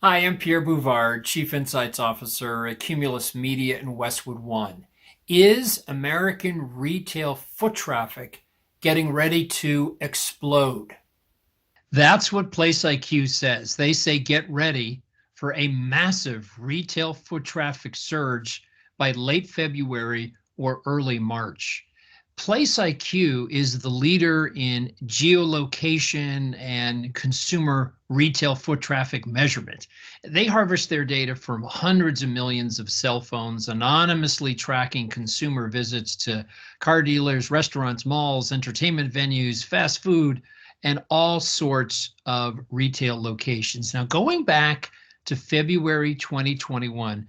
Hi, I'm Pierre Bouvard, Chief Insights Officer at Cumulus Media in Westwood One. Is American retail foot traffic getting ready to explode? That's what PlaceIQ says. They say get ready for a massive retail foot traffic surge by late February or early March. PlaceIQ is the leader in geolocation and consumer retail foot traffic measurement. They harvest their data from hundreds of millions of cell phones, anonymously tracking consumer visits to car dealers, restaurants, malls, entertainment venues, fast food, and all sorts of retail locations. Now, going back to February 2021,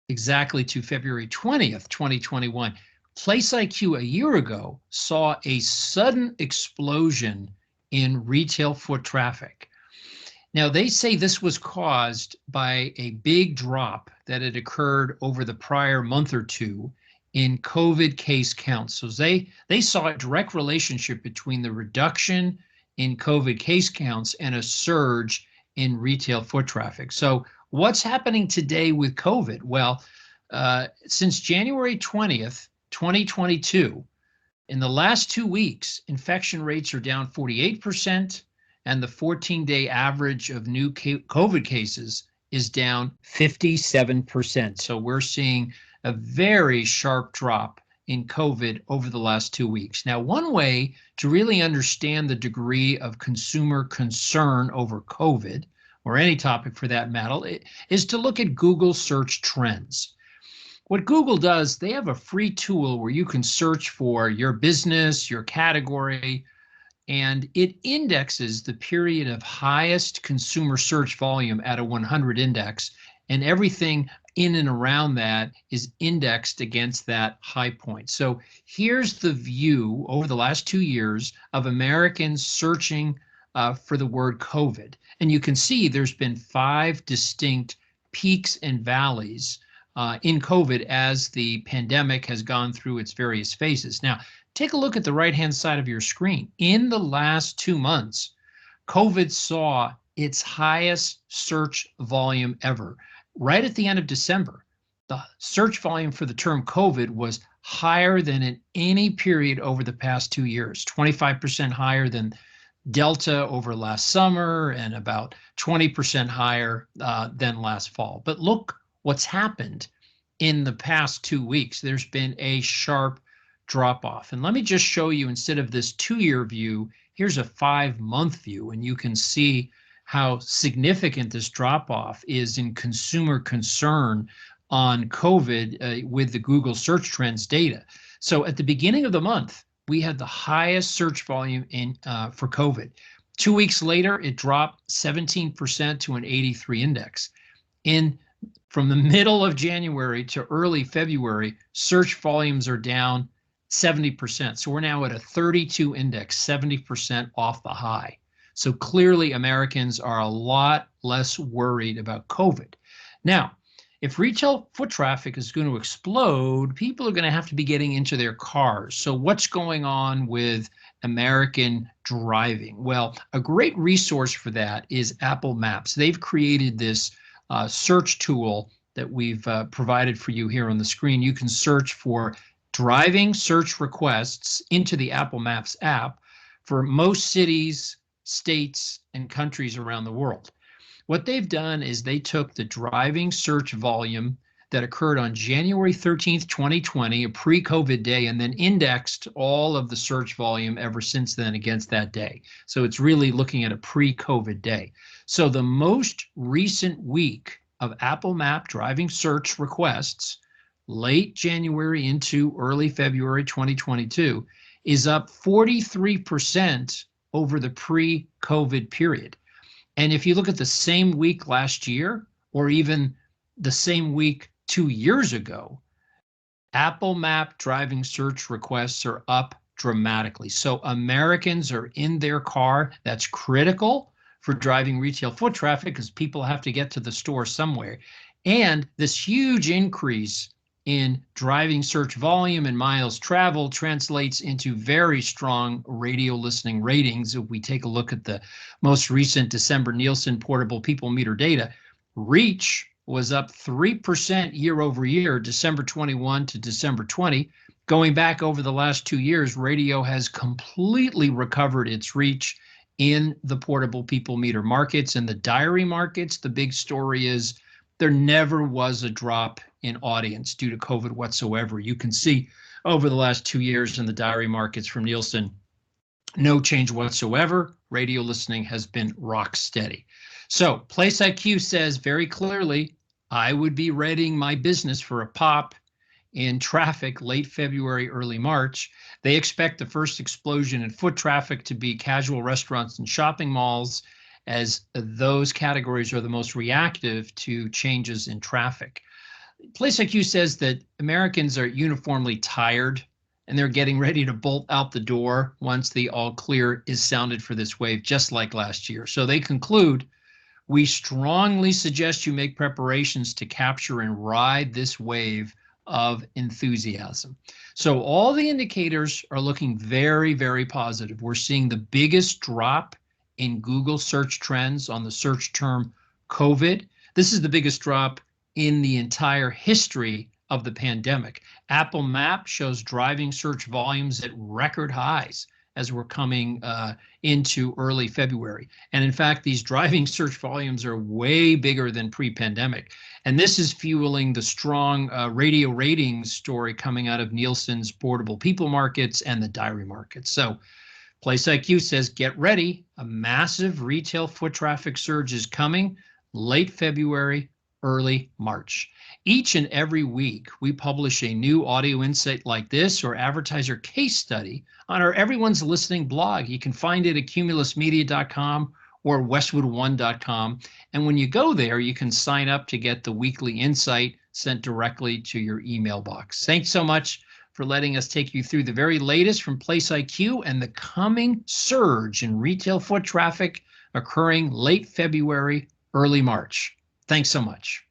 exactly to February 20th, 2021, PlaceIQ a year ago saw a sudden explosion in retail foot traffic. Now, they say this was caused by a big drop that had occurred over the prior month or two in COVID case counts. So they saw a direct relationship between the reduction in COVID case counts and a surge in retail foot traffic. So what's happening today with COVID? Well, since January 20th, 2022, in the last 2 weeks, infection rates are down 48%, and the 14-day average of new COVID cases is down 57%. So we're seeing a very sharp drop in COVID over the last 2 weeks. Now, one way to really understand the degree of consumer concern over COVID, or any topic for that matter, is to look at Google search trends. What Google does, they have a free tool where you can search for your business, your category, and it indexes the period of highest consumer search volume at a 100 index, and everything in and around that is indexed against that high point. So here's the view over the last 2 years of Americans searching for the word COVID. And you can see there's been 5 distinct peaks and valleys in COVID as the pandemic has gone through its various phases. Now, take a look at the right-hand side of your screen. In the last 2 months, COVID saw its highest search volume ever. Right at the end of December, the search volume for the term COVID was higher than in any period over the past 2 years, 25% higher than Delta over last summer and about 20% higher than last fall. But look what's happened in the past 2 weeks. There's been a sharp drop off. And let me just show you, instead of this 2-year view, here's a 5-month view, and you can see how significant this drop off is in consumer concern on COVID with the Google search trends data. So at the beginning of the month, we had the highest search volume for COVID. 2 weeks later, it dropped 17% to an 83 index. From the middle of January to early February, search volumes are down 70%. So we're now at a 32 index, 70% off the high. So clearly Americans are a lot less worried about COVID. Now, if retail foot traffic is going to explode, people are going to have to be getting into their cars. So what's going on with American driving? Well, a great resource for that is Apple Maps. They've created this search tool that we've provided for you here on the screen. You can search for driving search requests into the Apple Maps app for most cities, states, and countries around the world. What they've done is they took the driving search volume that occurred on January 13th, 2020, a pre-COVID day, and then indexed all of the search volume ever since then against that day. So it's really looking at a pre-COVID day. So the most recent week of Apple Map driving search requests, late January into early February 2022, is up 43% over the pre-COVID period. And if you look at the same week last year, or even the same week 2 years ago, Apple Map driving search requests are up dramatically. So Americans are in their car. That's critical for driving retail foot traffic because people have to get to the store somewhere. And this huge increase in driving search volume and miles traveled translates into very strong radio listening ratings. If we take a look at the most recent December Nielsen portable people meter data, Reach was up 3% year over year, December 21 to December 20. Going back over the last 2 years, radio has completely recovered its reach in the portable people meter markets. And the diary markets, the big story is there never was a drop in audience due to COVID whatsoever. You can see over the last 2 years in the diary markets from Nielsen, no change whatsoever. Radio listening has been rock steady. So PlaceIQ says very clearly, I would be readying my business for a pop in traffic late February, early March. They expect the first explosion in foot traffic to be casual restaurants and shopping malls, as those categories are the most reactive to changes in traffic. PlaceIQ says that Americans are uniformly tired and they're getting ready to bolt out the door once the all clear is sounded for this wave, just like last year. So they conclude, we strongly suggest you make preparations to capture and ride this wave of enthusiasm. So all the indicators are looking very, very positive. We're seeing the biggest drop in Google search trends on the search term COVID. This is the biggest drop in the entire history of the pandemic. Apple Maps shows driving search volumes at record highs as we're coming into early February. And in fact, these driving search volumes are way bigger than pre-pandemic. And this is fueling the strong radio ratings story coming out of Nielsen's portable people markets and the diary markets. So PlaceIQ says, get ready. A massive retail foot traffic surge is coming late February, early March. Each and every week, we publish a new audio insight like this or advertiser case study on our Everyone's Listening blog. You can find it at cumulusmedia.com or westwood1.com. And when you go there, you can sign up to get the weekly insight sent directly to your email box. Thanks so much for letting us take you through the very latest from PlaceIQ and the coming surge in retail foot traffic occurring late February, early March. Thanks so much.